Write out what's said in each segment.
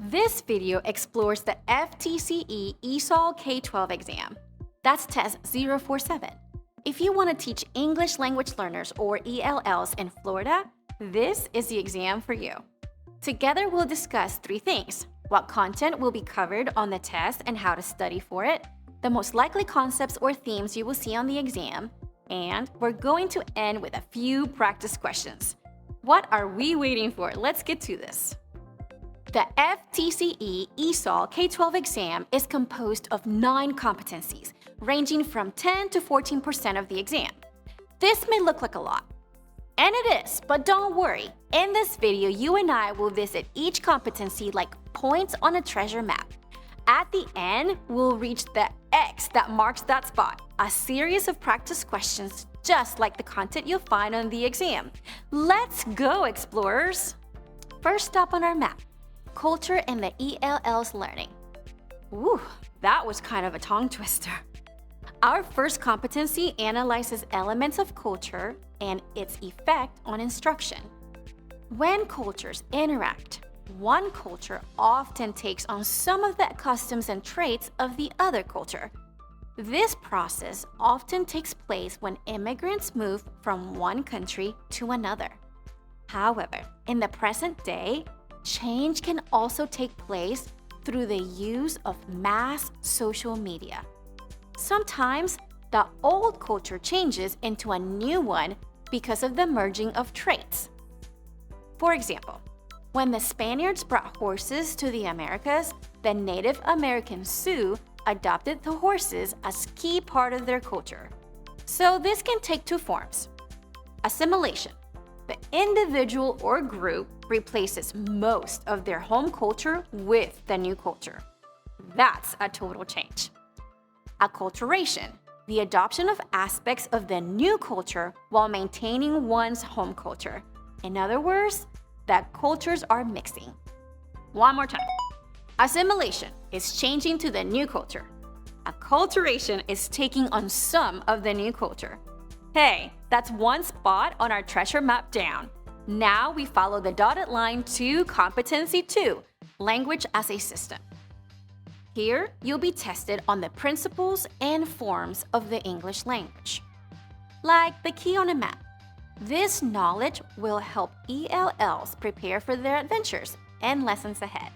This video explores the FTCE ESOL K-12 exam. That's test 047. If you want to teach English language learners or ELLs in Florida, this is the exam for you. Together we'll discuss 3 things: what content will be covered on the test and how to study for it, the most likely concepts or themes you will see on the exam, and we're going to end with a few practice questions. What are we waiting for? Let's get to this. The FTCE ESOL K-12 exam is composed of 9 competencies, ranging from 10 to 14% of the exam. This may look like a lot, and it is, but don't worry. In this video, you and I will visit each competency like points on a treasure map. At the end, we'll reach the X that marks that spot, a series of practice questions just like the content you'll find on the exam. Let's go, explorers! First stop on our map: culture and the ELL's learning. Ooh, that was kind of a tongue twister. Our first competency analyzes elements of culture and its effect on instruction. When cultures interact, one culture often takes on some of the customs and traits of the other culture. This process often takes place when immigrants move from one country to another. However, in the present day, change can also take place through the use of mass social media. Sometimes, the old culture changes into a new one because of the merging of traits. For example, when the Spaniards brought horses to the Americas, the Native American Sioux adopted the horses as key part of their culture. So this can take 2 forms. Assimilation. The individual or group replaces most of their home culture with the new culture. That's a total change. Acculturation. The adoption of aspects of the new culture while maintaining one's home culture. In other words, that cultures are mixing. One more time. Assimilation is changing to the new culture. Acculturation is taking on some of the new culture. Hey, that's one spot on our treasure map down. Now we follow the dotted line to Competency II, language as a system. Here, you'll be tested on the principles and forms of the English language. Like the key on a map. This knowledge will help ELLs prepare for their adventures and lessons ahead.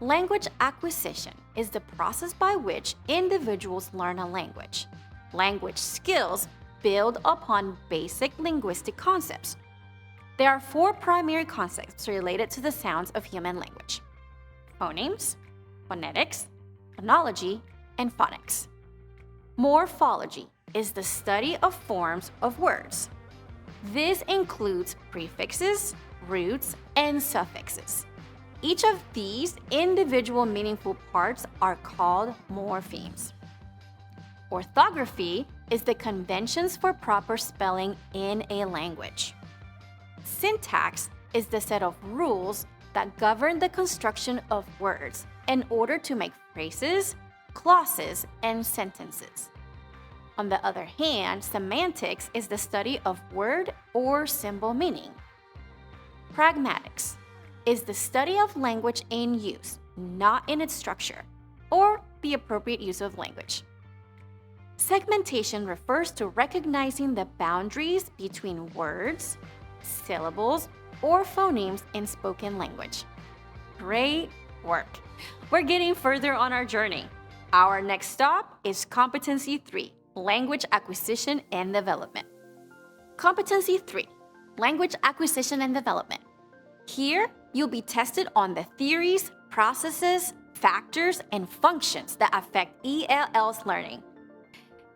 Language acquisition is the process by which individuals learn a language. Language skills build upon basic linguistic concepts. There are 4 primary concepts related to the sounds of human language: phonemes, phonetics, phonology, and phonics. Morphology is the study of forms of words. This includes prefixes, roots, and suffixes. Each of these individual meaningful parts are called morphemes. Orthography is the conventions for proper spelling in a language. Syntax is the set of rules that govern the construction of words in order to make phrases, clauses, and sentences. On the other hand, semantics is the study of word or symbol meaning. Pragmatics is the study of language in use, not in its structure, or the appropriate use of language. Segmentation refers to recognizing the boundaries between words, syllables, or phonemes in spoken language. Great work! We're getting further on our journey. Our next stop is Competency III, language acquisition and development. Competency III, language acquisition and development. Here, you'll be tested on the theories, processes, factors, and functions that affect ELL's learning.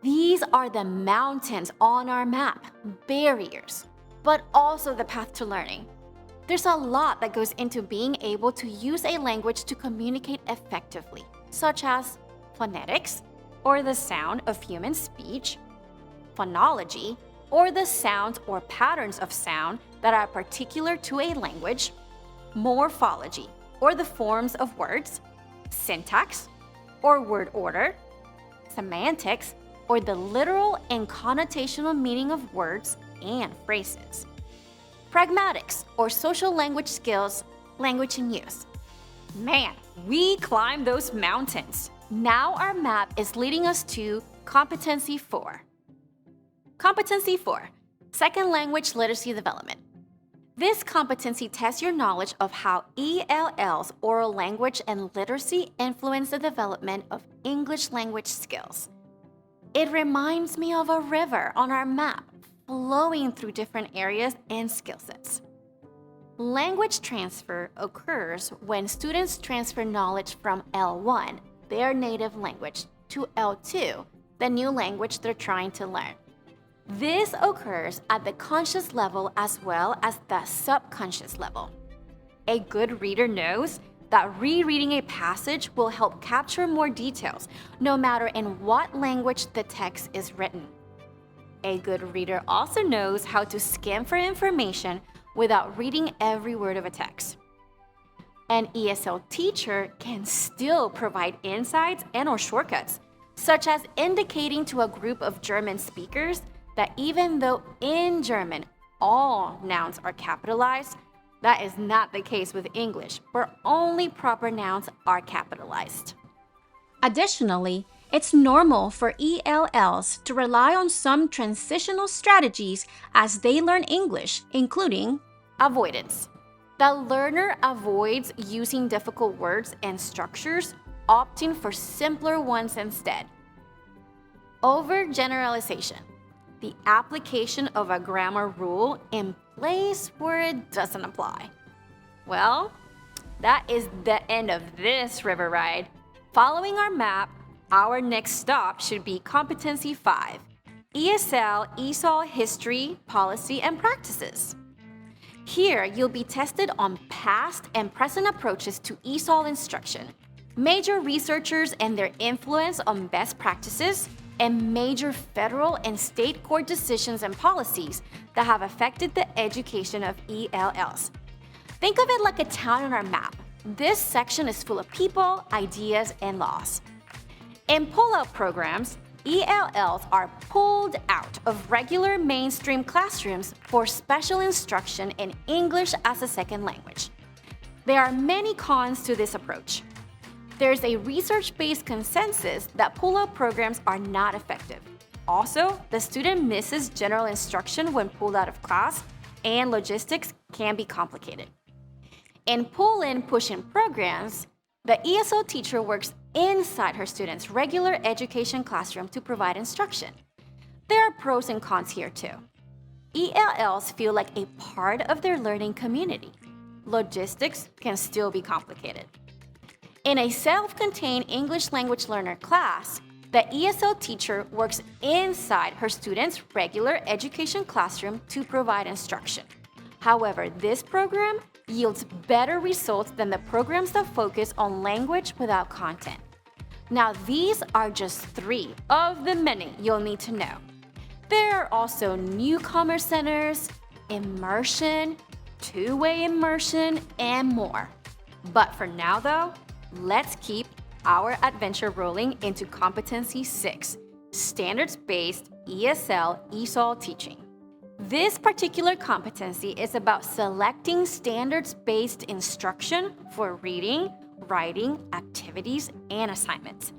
These are the mountains on our map, barriers, but also the path to learning. There's a lot that goes into being able to use a language to communicate effectively, such as phonetics, or the sound of human speech, phonology, or the sounds or patterns of sound that are particular to a language, morphology, or the forms of words, syntax, or word order, semantics, or the literal and connotational meaning of words and phrases. Pragmatics, or social language skills, language in use. Man, we climbed those mountains. Now our map is leading us to Competency IV. Competency IV, Second Language Literacy Development. This competency tests your knowledge of how ELL's oral language and literacy influence the development of English language skills. It reminds me of a river on our map, flowing through different areas and skill sets. Language transfer occurs when students transfer knowledge from L1, their native language, to L2, the new language they're trying to learn. This occurs at the conscious level as well as the subconscious level. A good reader knows that rereading a passage will help capture more details, no matter in what language the text is written. A good reader also knows how to skim for information without reading every word of a text. An ESL teacher can still provide insights and/or shortcuts, such as indicating to a group of German speakers that even though in German all nouns are capitalized, that is not the case with English, where only proper nouns are capitalized. Additionally, it's normal for ELLs to rely on some transitional strategies as they learn English, including avoidance. The learner avoids using difficult words and structures, opting for simpler ones instead. Overgeneralization. The application of a grammar rule in place where it doesn't apply. Well, that is the end of this river ride. Following our map, our next stop should be Competency V, ESL ESOL History, Policy, and Practices. Here, you'll be tested on past and present approaches to ESOL instruction, major researchers and their influence on best practices, and major federal and state court decisions and policies that have affected the education of ELLs. Think of it like a town on our map. This section is full of people, ideas, and laws. In pull-out programs, ELLs are pulled out of regular mainstream classrooms for special instruction in English as a second language. There are many cons to this approach. There's a research-based consensus that pull-out programs are not effective. Also, the student misses general instruction when pulled out of class, and logistics can be complicated. In pull-in, push-in programs, the ESL teacher works inside her student's regular education classroom to provide instruction. There are pros and cons here too. ELLs feel like a part of their learning community. Logistics can still be complicated. In a self-contained English language learner class, the ESL teacher works inside her student's regular education classroom to provide instruction. However, this program yields better results than the programs that focus on language without content. Now, these are just 3 of the many you'll need to know. There are also newcomer centers, immersion, two-way immersion, and more. But for now though, let's keep our adventure rolling into Competency VI, standards-based ESL ESOL teaching. This particular competency is about selecting standards-based instruction for reading, writing, activities, and assignments.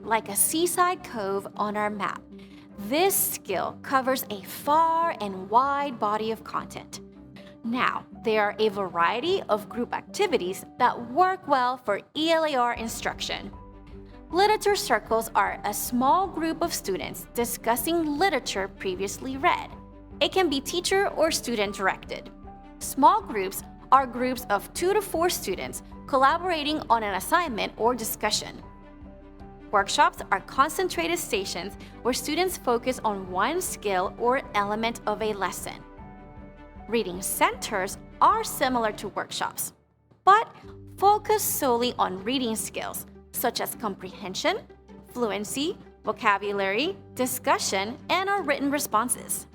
Like a seaside cove on our map, this skill covers a far and wide body of content. Now, there are a variety of group activities that work well for ELAR instruction. Literature circles are a small group of students discussing literature previously read. It can be teacher or student directed. Small groups are groups of 2 to 4 students collaborating on an assignment or discussion. Workshops are concentrated stations where students focus on one skill or element of a lesson. Reading centers are similar to workshops, but focus solely on reading skills such as comprehension, fluency, vocabulary, discussion, and our written responses.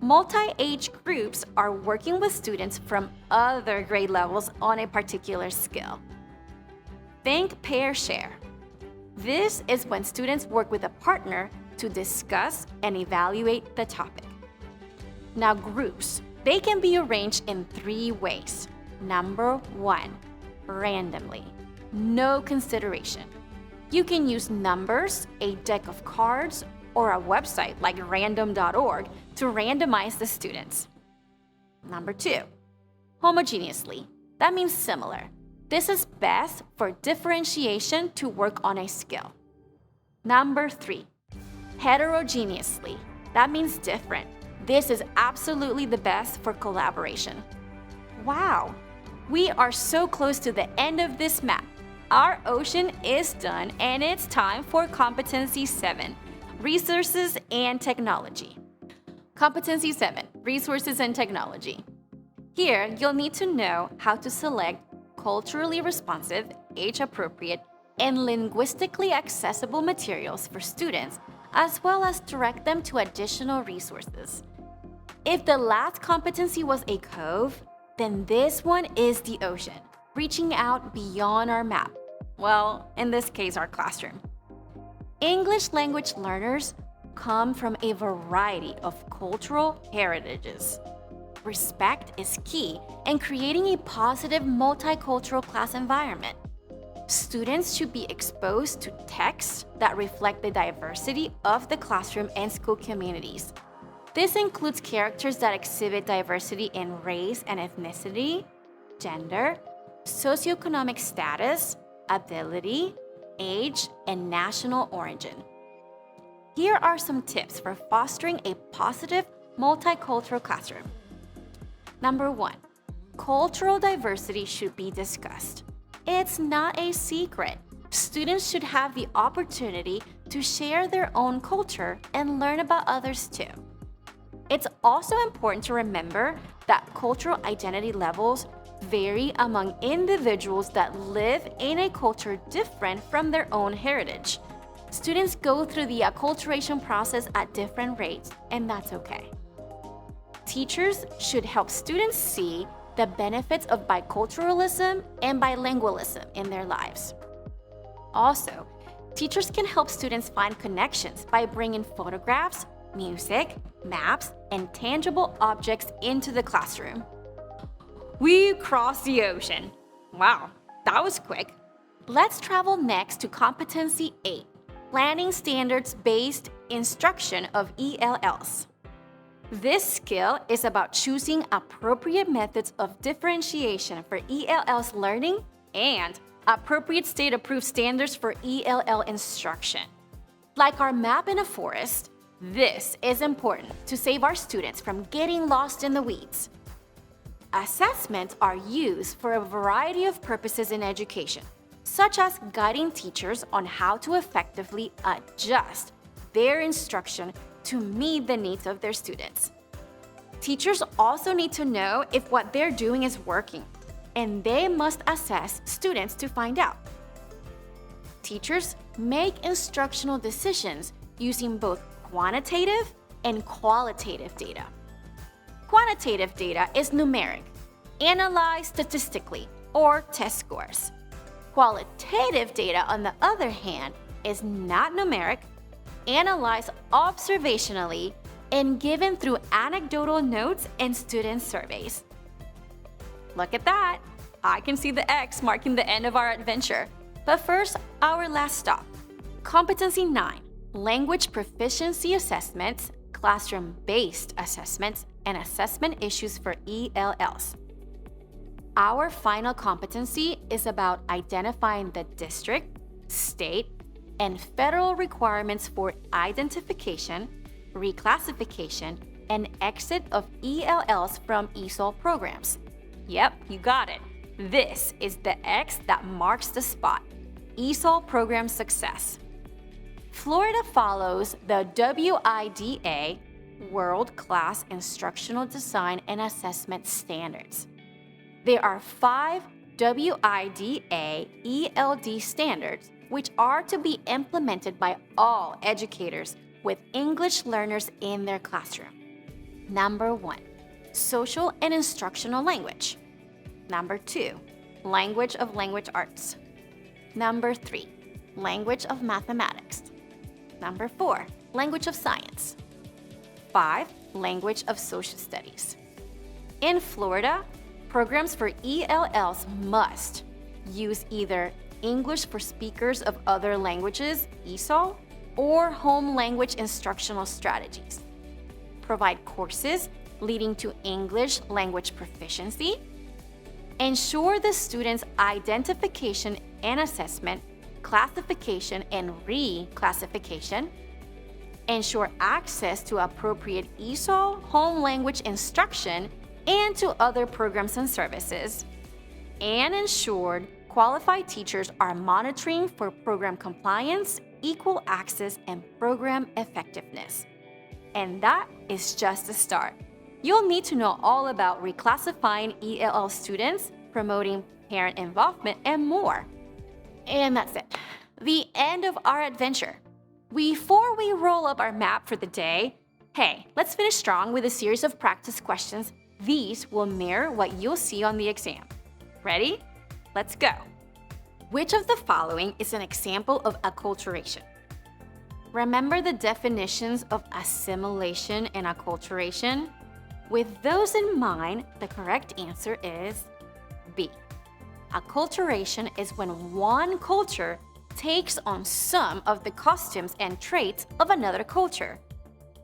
Multi-age groups are working with students from other grade levels on a particular skill. Think pair-share. This is when students work with a partner to discuss and evaluate the topic. Now, groups. They can be arranged in 3 ways. Number 1, randomly. No consideration. You can use numbers, a deck of cards, or a website like random.org to randomize the students. Number 2, homogeneously. That means similar. This is best for differentiation to work on a skill. Number 3, heterogeneously. That means different. This is absolutely the best for collaboration. Wow, we are so close to the end of this map. Our ocean is done and it's time for Competency VII, Resources and Technology. Competency VII, Resources and Technology. Here, you'll need to know how to select culturally responsive, age-appropriate, and linguistically accessible materials for students, as well as direct them to additional resources. If the last competency was a cove, then this one is the ocean, reaching out beyond our map. Well, in this case, our classroom. English language learners come from a variety of cultural heritages. Respect is key in creating a positive multicultural class environment. Students should be exposed to texts that reflect the diversity of the classroom and school communities. This includes characters that exhibit diversity in race and ethnicity, gender, socioeconomic status, ability, age, and national origin. Here are some tips for fostering a positive multicultural classroom. Number 1, cultural diversity should be discussed. It's not a secret. Students should have the opportunity to share their own culture and learn about others too. It's also important to remember that cultural identity levels vary among individuals that live in a culture different from their own heritage. Students go through the acculturation process at different rates, and that's okay. Teachers should help students see the benefits of biculturalism and bilingualism in their lives. Also, teachers can help students find connections by bringing photographs, music, maps, and tangible objects into the classroom. We crossed the ocean. Wow, that was quick. Let's travel next to Competency VIII, Planning Standards-Based Instruction of ELLs. This skill is about choosing appropriate methods of differentiation for ELLs learning and appropriate state-approved standards for ELL instruction. Like our map in a forest, this is important to save our students from getting lost in the weeds. Assessments are used for a variety of purposes in education, such as guiding teachers on how to effectively adjust their instruction to meet the needs of their students. Teachers also need to know if what they're doing is working, and they must assess students to find out. Teachers make instructional decisions using both quantitative and qualitative data. Quantitative data is numeric, analyzed statistically, or test scores. Qualitative data, on the other hand, is not numeric, analyzed observationally, and given through anecdotal notes and student surveys. Look at that! I can see the X marking the end of our adventure. But first, our last stop. Competency IX, Language Proficiency Assessments, Classroom-Based Assessments, and Assessment Issues for ELLs. Our final competency is about identifying the district, state, and federal requirements for identification, reclassification, and exit of ELLs from ESOL programs. Yep, you got it. This is the X that marks the spot. ESOL program success. Florida follows the WIDA, World Class Instructional Design and Assessment Standards. There are 5 WIDA ELD standards which are to be implemented by all educators with English learners in their classroom. Number 1, social and instructional language. Number 2, language of language arts. Number 3, language of mathematics. Number 4, language of science. 5, language of social studies. In Florida, programs for ELLs must use either English for speakers of other languages, ESOL, or home language instructional strategies. Provide courses leading to English language proficiency. Ensure the student's identification and assessment, classification and reclassification. Ensure access to appropriate ESOL home language instruction and to other programs and services. And ensure qualified teachers are monitoring for program compliance, equal access, and program effectiveness. And that is just the start. You'll need to know all about reclassifying ELL students, promoting parent involvement, and more. And that's it. The end of our adventure. Before we roll up our map for the day, hey, let's finish strong with a series of practice questions. These will mirror what you'll see on the exam. Ready? Let's go. Which of the following is an example of acculturation? Remember the definitions of assimilation and acculturation? With those in mind, the correct answer is B. Acculturation is when one culture takes on some of the costumes and traits of another culture.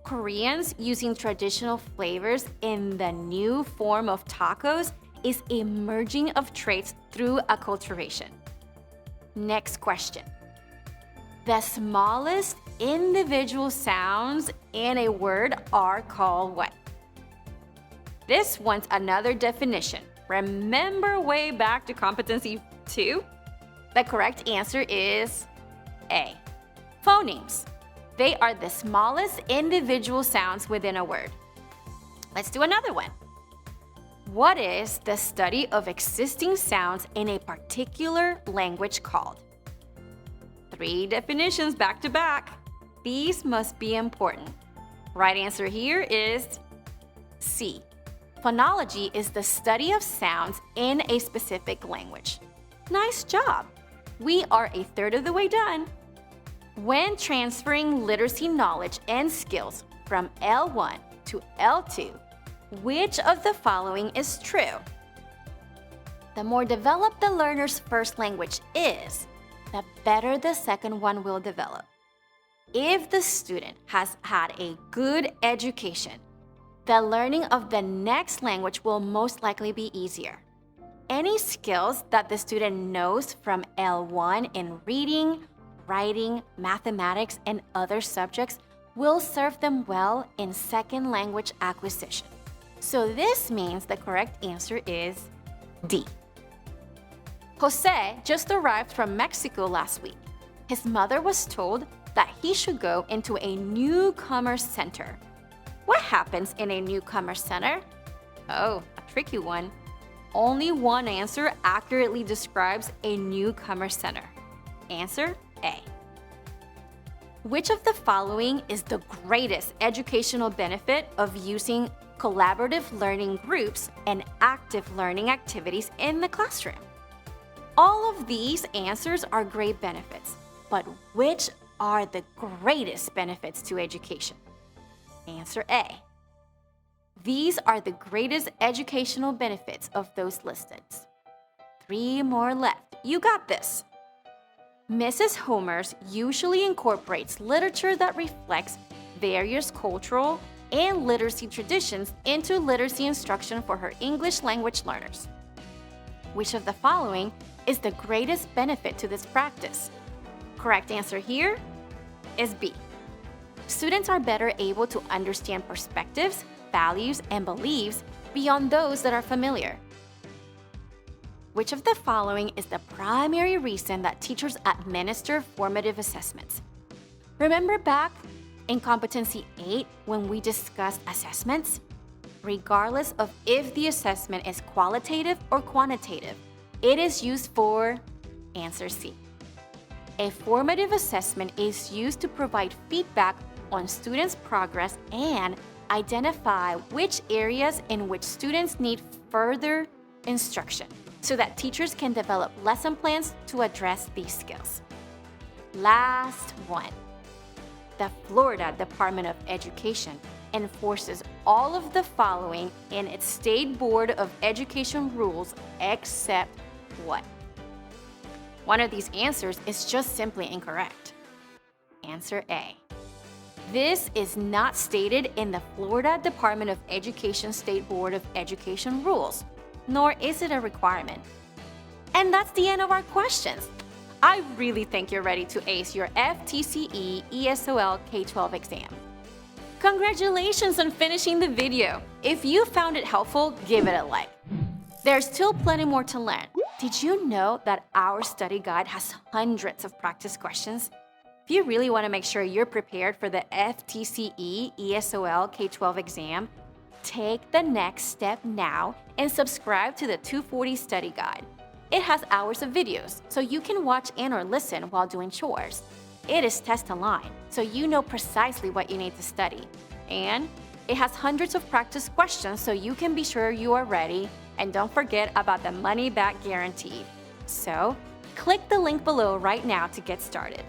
Koreans using traditional flavors in the new form of tacos is a merging of traits through acculturation. Next question. The smallest individual sounds in a word are called what? This one's another definition. Remember way back to Competency II? The correct answer is A. Phonemes. They are the smallest individual sounds within a word. Let's do another one. What is the study of existing sounds in a particular language called? 3 definitions back to back. These must be important. Right answer here is C. Phonology is the study of sounds in a specific language. Nice job! We are a third of the way done. When transferring literacy knowledge and skills from L1 to L2, which of the following is true? The more developed the learner's first language is, the better the second one will develop. If the student has had a good education, the learning of the next language will most likely be easier. Any skills that the student knows from L1 in reading, writing, mathematics, and other subjects will serve them well in second language acquisition. So this means the correct answer is D. Jose just arrived from Mexico last week. His mother was told that he should go into a newcomer center. What happens in a newcomer center? Oh, a tricky one. Only one answer accurately describes a newcomer center. Answer A. Which of the following is the greatest educational benefit of using collaborative learning groups and active learning activities in the classroom? All of these answers are great benefits, but which are the greatest benefits to education? Answer A. These are the greatest educational benefits of those listed. 3 more left. You got this. Mrs. Homers usually incorporates literature that reflects various cultural and literacy traditions into literacy instruction for her English language learners. Which of the following is the greatest benefit to this practice? Correct answer here is B. Students are better able to understand perspectives, values, and beliefs beyond those that are familiar. Which of the following is the primary reason that teachers administer formative assessments? Remember back in Competency VIII when we discussed assessments? Regardless of if the assessment is qualitative or quantitative, it is used for answer C. A formative assessment is used to provide feedback on students' progress and identify which areas in which students need further instruction so that teachers can develop lesson plans to address these skills. Last one. The Florida Department of Education enforces all of the following in its State Board of Education rules except what? One of these answers is just simply incorrect. Answer A. This is not stated in the Florida Department of Education State Board of Education rules, nor is it a requirement. And that's the end of our questions. I really think you're ready to ace your FTCE ESOL K-12 exam. Congratulations on finishing the video! If you found it helpful, give it a like. There's still plenty more to learn. Did you know that our study guide has hundreds of practice questions? If you really want to make sure you're prepared for the FTCE ESOL K-12 exam, take the next step now and subscribe to the 240 Study Guide. It has hours of videos, so you can watch and or listen while doing chores. It is test-aligned, so you know precisely what you need to study. And it has hundreds of practice questions, so you can be sure you are ready. And don't forget about the money-back guarantee. So, click the link below right now to get started.